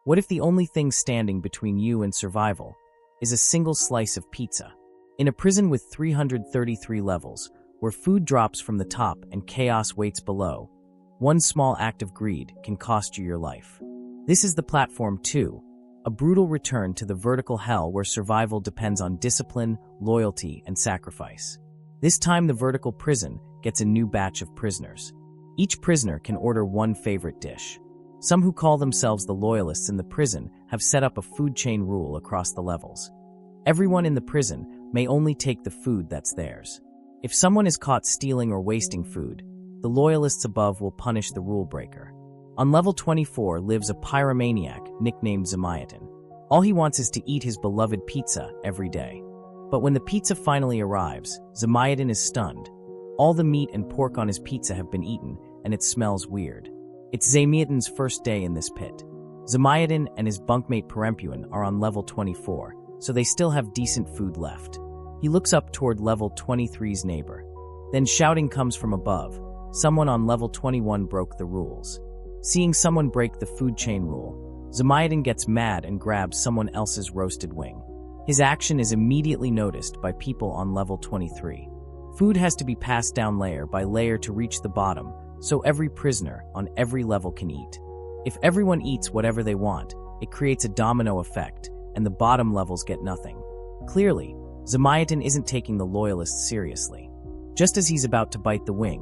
What if the only thing standing between you and survival is a single slice of pizza? In a prison with 333 levels, where food drops from the top and chaos waits below, one small act of greed can cost you your life. This is the Platform 2, a brutal return to the vertical hell where survival depends on discipline, loyalty, and sacrifice. This time the vertical prison gets a new batch of prisoners. Each prisoner can order one favorite dish. Some who call themselves the loyalists in the prison have set up a food chain rule across the levels. Everyone in the prison may only take the food that's theirs. If someone is caught stealing or wasting food, the loyalists above will punish the rule breaker. On level 24 lives a pyromaniac nicknamed Zamiatin. All he wants is to eat his beloved pizza every day. But when the pizza finally arrives, Zamiatin is stunned. All the meat and pork on his pizza have been eaten, and it smells weird. It's Zamiatin's first day in this pit. Zamiatin and his bunkmate Perempuin are on level 24, so they still have decent food left. He looks up toward level 23's neighbor. Then shouting comes from above. Someone on level 21 broke the rules. Seeing someone break the food chain rule, Zamiatin gets mad and grabs someone else's roasted wing. His action is immediately noticed by people on level 23. Food has to be passed down layer by layer to reach the bottom, so every prisoner on every level can eat. If everyone eats whatever they want, it creates a domino effect, and the bottom levels get nothing. Clearly, Zamiatin isn't taking the loyalists seriously. Just as he's about to bite the wing,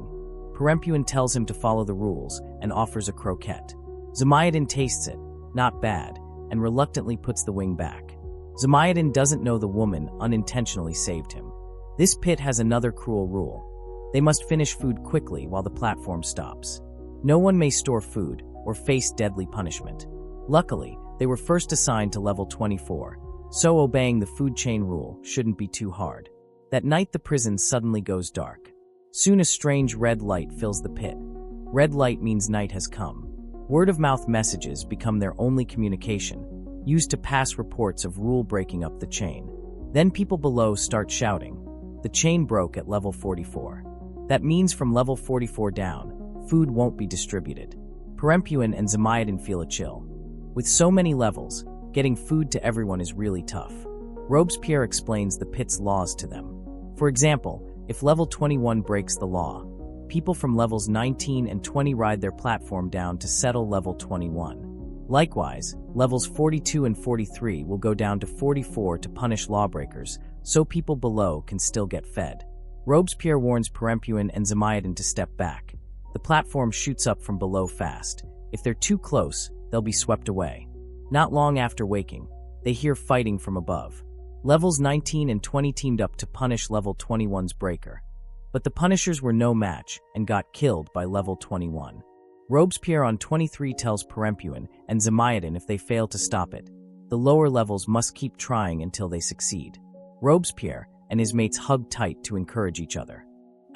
Perempuin tells him to follow the rules and offers a croquette. Zamiatin tastes it, not bad, and reluctantly puts the wing back. Zamiatin doesn't know the woman unintentionally saved him. This pit has another cruel rule. They must finish food quickly while the platform stops. No one may store food or face deadly punishment. Luckily, they were first assigned to level 24, so obeying the food chain rule shouldn't be too hard. That night the prison suddenly goes dark. Soon a strange red light fills the pit. Red light means night has come. Word-of-mouth messages become their only communication, used to pass reports of rule breaking up the chain. Then people below start shouting. The chain broke at level 44. That means from level 44 down, food won't be distributed. Perempuin and Zamiatin feel a chill. With so many levels, getting food to everyone is really tough. Robespierre explains the pit's laws to them. For example, if level 21 breaks the law, people from levels 19 and 20 ride their platform down to settle level 21. Likewise, levels 42 and 43 will go down to 44 to punish lawbreakers, so people below can still get fed. Robespierre warns Perempuin and Zamiatin to step back. The platform shoots up from below fast. If they're too close, they'll be swept away. Not long after waking, they hear fighting from above. Levels 19 and 20 teamed up to punish level 21's breaker. But the punishers were no match and got killed by level 21. Robespierre on 23 tells Perempuin and Zamiatin if they fail to stop it, the lower levels must keep trying until they succeed. Robespierre and his mates hug tight to encourage each other.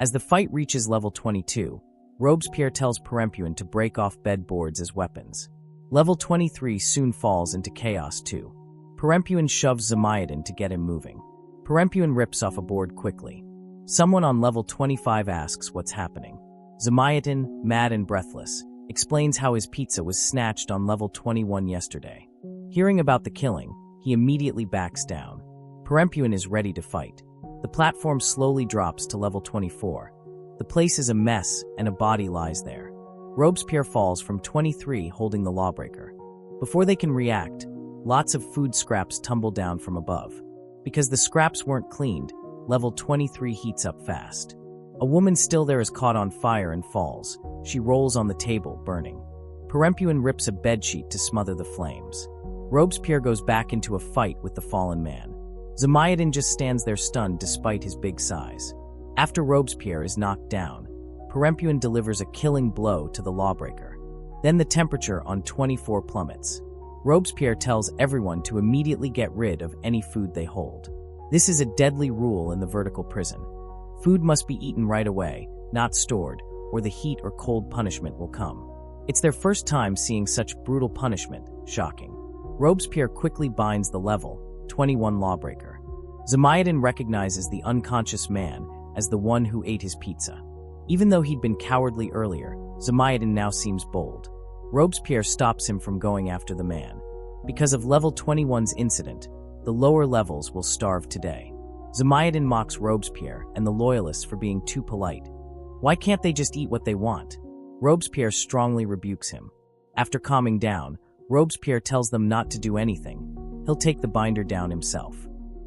As the fight reaches level 22, Robespierre tells Perempuin to break off bed boards as weapons. Level 23 soon falls into chaos too. Perempuin shoves Zamiatin to get him moving. Perempuin rips off a board quickly. Someone on level 25 asks what's happening. Zamiatin, mad and breathless, explains how his pizza was snatched on level 21 yesterday. Hearing about the killing, he immediately backs down. Perempuin is ready to fight. The platform slowly drops to level 24. The place is a mess and a body lies there. Robespierre falls from 23 holding the lawbreaker. Before they can react, lots of food scraps tumble down from above. Because the scraps weren't cleaned, level 23 heats up fast. A woman still there is caught on fire and falls. She rolls on the table, burning. Perempuin rips a bedsheet to smother the flames. Robespierre goes back into a fight with the fallen man. Zamiatin just stands there stunned despite his big size. After Robespierre is knocked down, Perempuin delivers a killing blow to the lawbreaker. Then the temperature on 24 plummets. Robespierre tells everyone to immediately get rid of any food they hold. This is a deadly rule in the vertical prison. Food must be eaten right away, not stored, or the heat or cold punishment will come. It's their first time seeing such brutal punishment, shocking. Robespierre quickly binds the level 21 lawbreaker. Zamiatin recognizes the unconscious man as the one who ate his pizza. Even though he'd been cowardly earlier, Zamiatin now seems bold. Robespierre stops him from going after the man. Because of level 21's incident, the lower levels will starve today. Zamayatin mocks Robespierre and the loyalists for being too polite. Why can't they just eat what they want? Robespierre strongly rebukes him. After calming down, Robespierre tells them not to do anything. He'll take the binder down himself.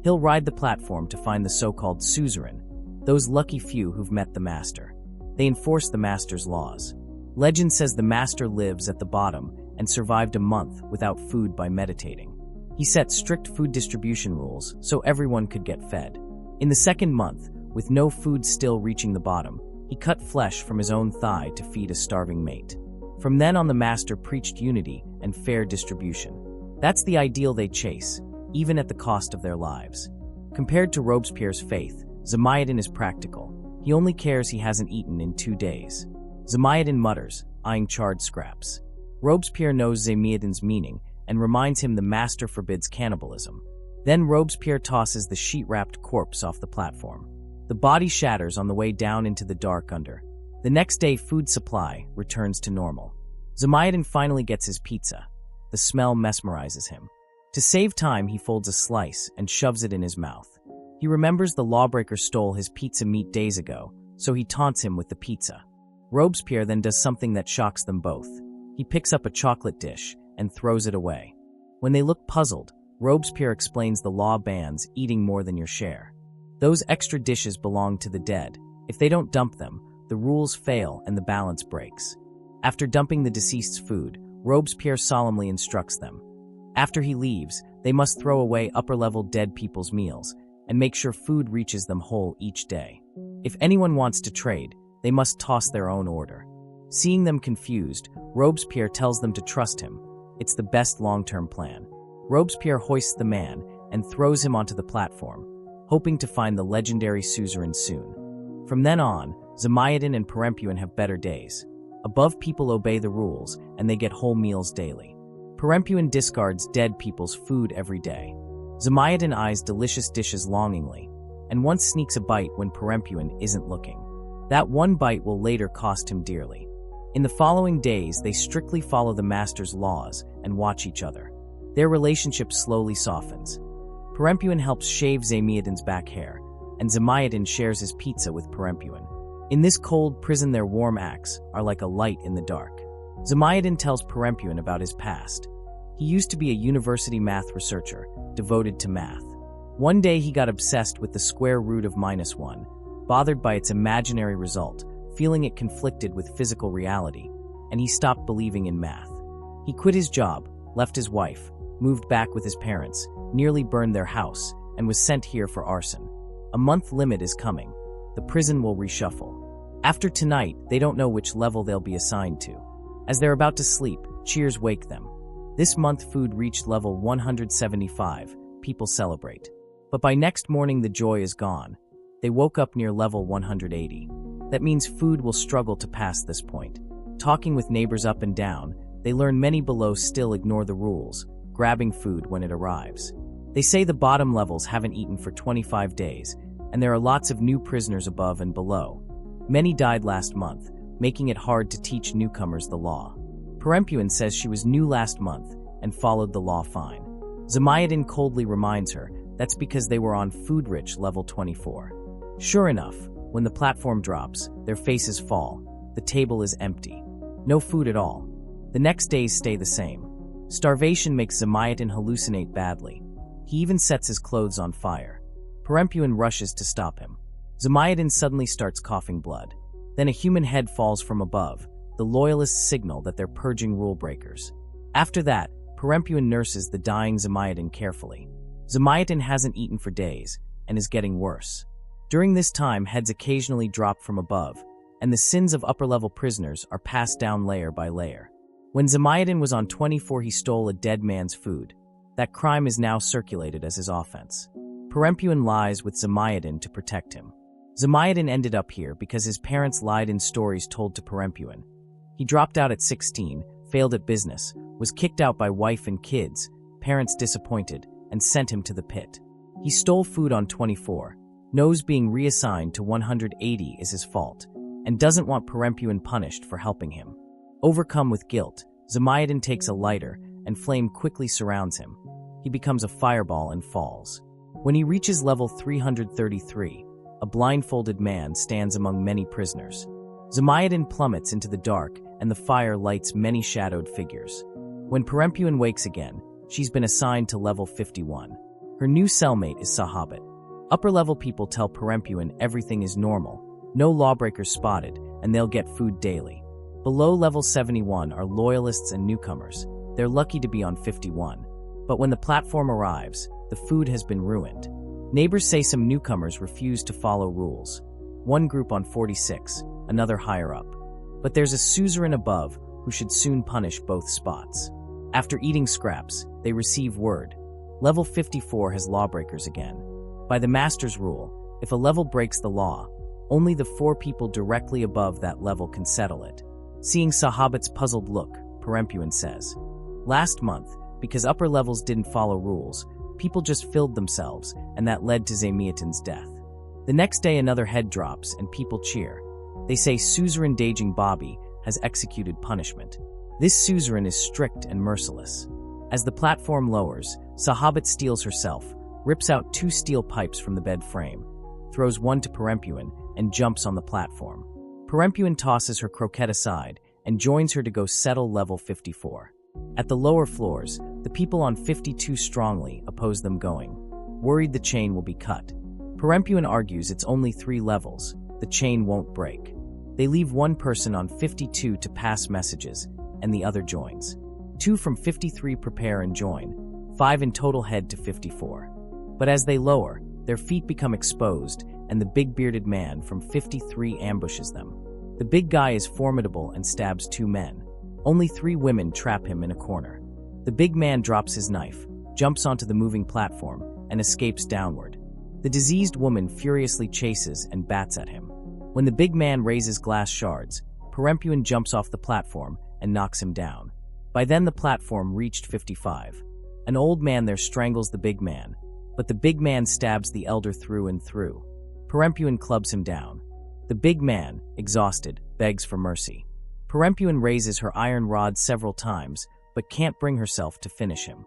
He'll ride the platform to find the so-called suzerain, those lucky few who've met the master. They enforce the master's laws. Legend says the master lives at the bottom and survived a month without food by meditating. He set strict food distribution rules so everyone could get fed. In the second month, with no food still reaching the bottom, he cut flesh from his own thigh to feed a starving mate. From then on, the master preached unity and fair distribution. That's the ideal they chase, even at the cost of their lives. Compared to Robespierre's faith, Zamayatin is practical. He only cares he hasn't eaten in 2 days. Zamayatin mutters, eyeing charred scraps. Robespierre knows Zamayatin's meaning and reminds him the master forbids cannibalism. Then Robespierre tosses the sheet-wrapped corpse off the platform. The body shatters on the way down into the dark under. The next day, food supply returns to normal. Zamayatin finally gets his pizza. The smell mesmerizes him. To save time, he folds a slice and shoves it in his mouth. He remembers the lawbreaker stole his pizza meat days ago, so he taunts him with the pizza. Robespierre then does something that shocks them both. He picks up a chocolate dish and throws it away. When they look puzzled, Robespierre explains the law bans eating more than your share. Those extra dishes belong to the dead. If they don't dump them, the rules fail and the balance breaks. After dumping the deceased's food, Robespierre solemnly instructs them. After he leaves, they must throw away upper-level dead people's meals and make sure food reaches them whole each day. If anyone wants to trade, they must toss their own order. Seeing them confused, Robespierre tells them to trust him. It's the best long-term plan. Robespierre hoists the man and throws him onto the platform, hoping to find the legendary suzerain soon. From then on, Zamayatin and Perempuin have better days. Above people obey the rules, and they get whole meals daily. Perempuin discards dead people's food every day. Zamayatin eyes delicious dishes longingly, and once sneaks a bite when Perempuin isn't looking. That one bite will later cost him dearly. In the following days, they strictly follow the master's laws and watch each other. Their relationship slowly softens. Perempuin helps shave Zamayatin's back hair, and Zamayatin shares his pizza with Perempuin. In this cold prison, their warm acts are like a light in the dark. Zamayatin tells Perempuin about his past. He used to be a university math researcher, devoted to math. One day he got obsessed with the square root of -1, bothered by its imaginary result, feeling it conflicted with physical reality, and he stopped believing in math. He quit his job, left his wife, moved back with his parents, nearly burned their house, and was sent here for arson. A month limit is coming. The prison will reshuffle. After tonight, they don't know which level they'll be assigned to. As they're about to sleep, cheers wake them. This month food reached level 175, people celebrate. But by next morning the joy is gone. They woke up near level 180. That means food will struggle to pass this point. Talking with neighbors up and down, they learn many below still ignore the rules, grabbing food when it arrives. They say the bottom levels haven't eaten for 25 days, and there are lots of new prisoners above and below. Many died last month, making it hard to teach newcomers the law. Perempuin says she was new last month and followed the law fine. Zamayatin coldly reminds her that's because they were on food-rich level 24. Sure enough, when the platform drops, their faces fall. The table is empty. No food at all. The next days stay the same. Starvation makes Zamayatin hallucinate badly. He even sets his clothes on fire. Perempuin rushes to stop him. Zamayatin suddenly starts coughing blood. Then a human head falls from above. The loyalists signal that they're purging rule breakers. After that, Perempuin nurses the dying Zamayatin carefully. Zamayatin hasn't eaten for days and is getting worse. During this time, heads occasionally drop from above, and the sins of upper-level prisoners are passed down layer by layer. When Zamayatin was on 24, he stole a dead man's food. That crime is now circulated as his offense. Perempuin lies with Zamayatin to protect him. Zamayatin ended up here because his parents lied in stories told to Perempuin. He dropped out at 16, failed at business, was kicked out by wife and kids, parents disappointed, and sent him to the pit. He stole food on 24, knows being reassigned to 180 is his fault, and doesn't want Perempuin punished for helping him. Overcome with guilt, Zamayatin takes a lighter and flame quickly surrounds him. He becomes a fireball and falls. When he reaches level 333, a blindfolded man stands among many prisoners. Zamayadan plummets into the dark, and the fire lights many shadowed figures. When Perempuan wakes again, she's been assigned to level 51. Her new cellmate is Sahabat. Upper-level people tell Perempuan everything is normal, no lawbreakers spotted, and they'll get food daily. Below level 71 are loyalists and newcomers. They're lucky to be on 51. But when the platform arrives, the food has been ruined. Neighbors say some newcomers refuse to follow rules. One group on 46, another higher up. But there's a suzerain above who should soon punish both spots. After eating scraps, they receive word. Level 54 has lawbreakers again. By the master's rule, if a level breaks the law, only the 4 people directly above that level can settle it. Seeing Sahabat's puzzled look, Perempuan says, "Last month, because upper levels didn't follow rules, people just filled themselves, and that led to Zamiatin's death. The next day another head drops, and people cheer. They say Suzerain Daging Bobby has executed punishment. This suzerain is strict and merciless." As the platform lowers, Sahabat steels herself, rips out 2 steel pipes from the bed frame, throws one to Perempuan, and jumps on the platform. Perempuan tosses her croquette aside and joins her to go settle level 54. At the lower floors, the people on 52 strongly oppose them going, worried the chain will be cut. Perempuan argues it's only 3 levels, the chain won't break. They leave one person on 52 to pass messages, and the other joins. 2 from 53 prepare and join, 5 in total head to 54. But as they lower, their feet become exposed, and the big bearded man from 53 ambushes them. The big guy is formidable and stabs 2 men. Only 3 women trap him in a corner. The big man drops his knife, jumps onto the moving platform, and escapes downward. The diseased woman furiously chases and bats at him. When the big man raises glass shards, Perempuan jumps off the platform and knocks him down. By then the platform reached 55. An old man there strangles the big man, but the big man stabs the elder through and through. Perempuan clubs him down. The big man, exhausted, begs for mercy. Perempuan raises her iron rod several times, but can't bring herself to finish him.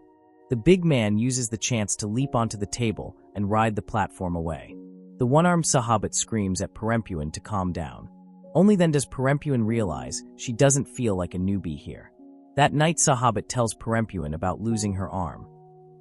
The big man uses the chance to leap onto the table and ride the platform away. The one-armed Sahabat screams at Perempuan to calm down. Only then does Perempuan realize she doesn't feel like a newbie here. That night Sahabat tells Perempuan about losing her arm.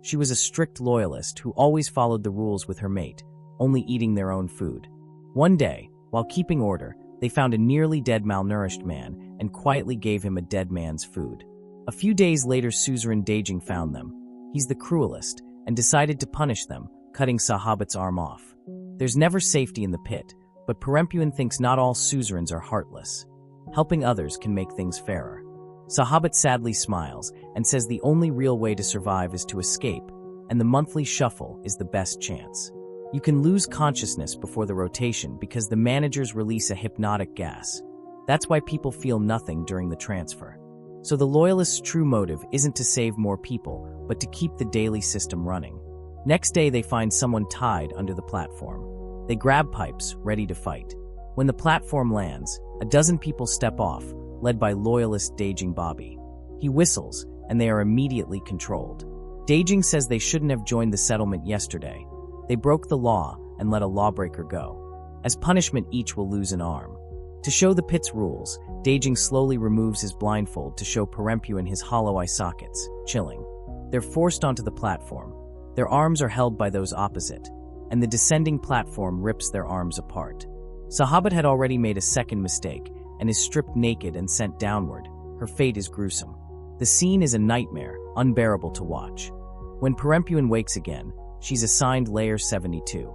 She was a strict loyalist who always followed the rules with her mate, only eating their own food. One day, while keeping order, they found a nearly dead malnourished man and quietly gave him a dead man's food. A few days later Suzerain Daging found them. He's the cruelest and decided to punish them, cutting Sahabat's arm off. There's never safety in the pit, but Perempuan thinks not all suzerains are heartless. Helping others can make things fairer. Sahabat sadly smiles and says the only real way to survive is to escape, and the monthly shuffle is the best chance. You can lose consciousness before the rotation because the managers release a hypnotic gas. That's why people feel nothing during the transfer. So the loyalists' true motive isn't to save more people, but to keep the daily system running. Next day they find someone tied under the platform. They grab pipes, ready to fight. When the platform lands, a dozen people step off, led by loyalist Daging Bobby. He whistles, and they are immediately controlled. Daging says they shouldn't have joined the settlement yesterday. They broke the law and let a lawbreaker go. As punishment, each will lose an arm. To show the pit's rules, Daging slowly removes his blindfold to show Perempuan his hollow eye sockets, chilling. They're forced onto the platform. Their arms are held by those opposite, and the descending platform rips their arms apart. Sahabat had already made a second mistake and is stripped naked and sent downward. Her fate is gruesome. The scene is a nightmare, unbearable to watch. When Perempuan wakes again, she's assigned layer 72.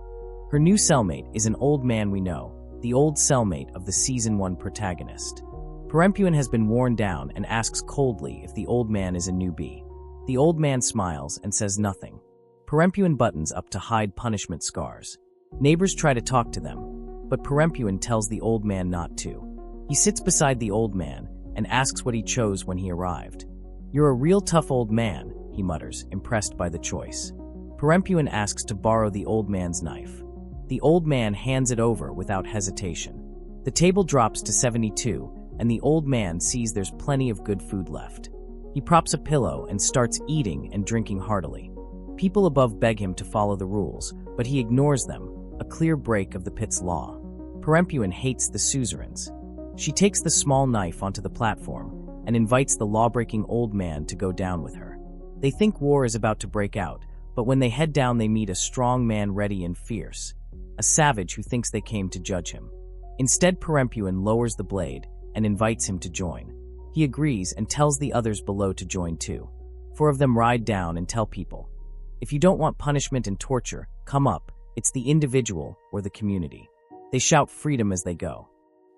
Her new cellmate is an old man we know, the old cellmate of the Season 1 protagonist. Perempuan has been worn down and asks coldly if the old man is a newbie. The old man smiles and says nothing. Perempuan buttons up to hide punishment scars. Neighbors try to talk to them, but Perempuan tells the old man not to. He sits beside the old man and asks what he chose when he arrived. "You're a real tough old man," he mutters, impressed by the choice. Perempuan asks to borrow the old man's knife. The old man hands it over without hesitation. The table drops to 72, and the old man sees there's plenty of good food left. He props a pillow and starts eating and drinking heartily. People above beg him to follow the rules, but he ignores them, a clear break of the pit's law. Perempuin hates the suzerains. She takes the small knife onto the platform and invites the law-breaking old man to go down with her. They think war is about to break out, but when they head down they meet a strong man ready and fierce, a savage who thinks they came to judge him. Instead, Perempuin lowers the blade and invites him to join. He agrees and tells the others below to join too. 4 of them ride down and tell people, "If you don't want punishment and torture, come up. It's the individual or the community." They shout freedom as they go.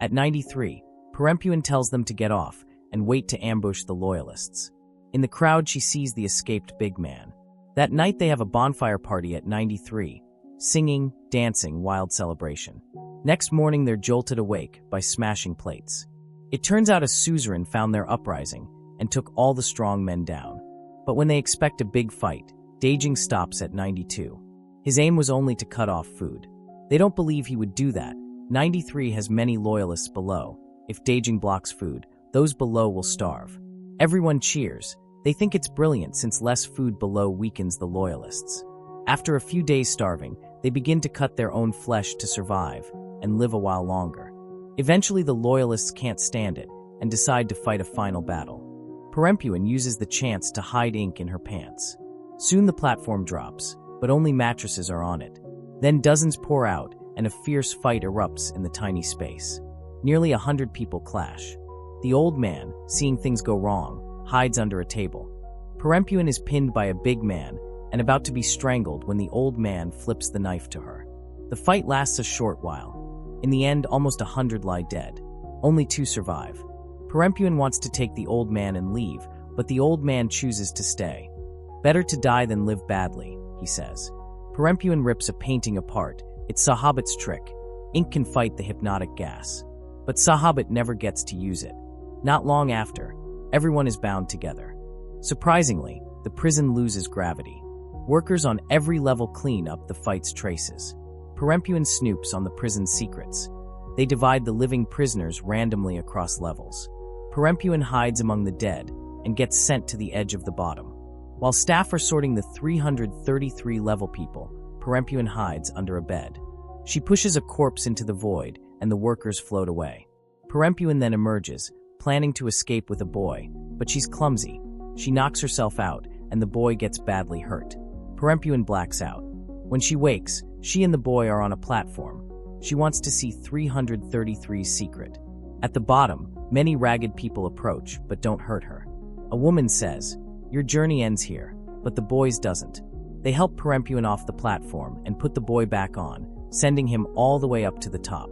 At 93, Perempuin tells them to get off and wait to ambush the loyalists. In the crowd, she sees the escaped big man. That night, they have a bonfire party at 93, singing, dancing, wild celebration. Next morning, they're jolted awake by smashing plates. It turns out a suzerain found their uprising and took all the strong men down. But when they expect a big fight, Daging stops at 92. His aim was only to cut off food. They don't believe he would do that. 93 has many loyalists below. If Daging blocks food, those below will starve. Everyone cheers. They think it's brilliant since less food below weakens the loyalists. After a few days starving, they begin to cut their own flesh to survive and live a while longer. Eventually, the loyalists can't stand it and decide to fight a final battle. Perempuin uses the chance to hide ink in her pants. Soon the platform drops, but only mattresses are on it. Then dozens pour out, and a fierce fight erupts in the tiny space. Nearly 100 people clash. The old man, seeing things go wrong, hides under a table. Perempuin is pinned by a big man and about to be strangled when the old man flips the knife to her. The fight lasts a short while. In the end, almost 100 lie dead. Only 2 survive. Perempuin wants to take the old man and leave, but the old man chooses to stay. "Better to die than live badly," he says. Perempuin rips a painting apart. It's Sahabit's trick. Ink can fight the hypnotic gas. But Sahabit never gets to use it. Not long after, everyone is bound together. Surprisingly, the prison loses gravity. Workers on every level clean up the fight's traces. Perempuin snoops on the prison's secrets. They divide the living prisoners randomly across levels. Perempuin hides among the dead and gets sent to the edge of the bottom. While staff are sorting the 333 level people, Perempuin hides under a bed. She pushes a corpse into the void and the workers float away. Perempuin then emerges, planning to escape with a boy, but she's clumsy. She knocks herself out and the boy gets badly hurt. Perempuin blacks out. When she wakes, she and the boy are on a platform. She wants to see 333's secret. At the bottom, many ragged people approach but don't hurt her. A woman says, "Your journey ends here," but the boy's doesn't. They help Perempuin off the platform and put the boy back on, sending him all the way up to the top.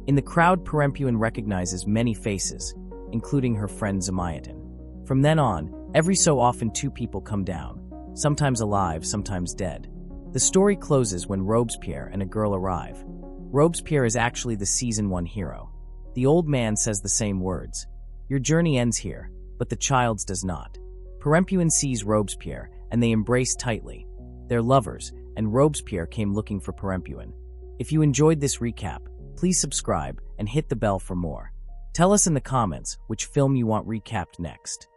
In the crowd, Perempuin recognizes many faces, including her friend Zamayatin. From then on, every so often 2 people come down, sometimes alive, sometimes dead. The story closes when Robespierre and a girl arrive. Robespierre is actually the Season 1 hero. The old man says the same words. "Your journey ends here," but the child's does not. Perempuin sees Robespierre, and they embrace tightly. They're lovers, and Robespierre came looking for Perempuin. If you enjoyed this recap, please subscribe and hit the bell for more. Tell us in the comments which film you want recapped next.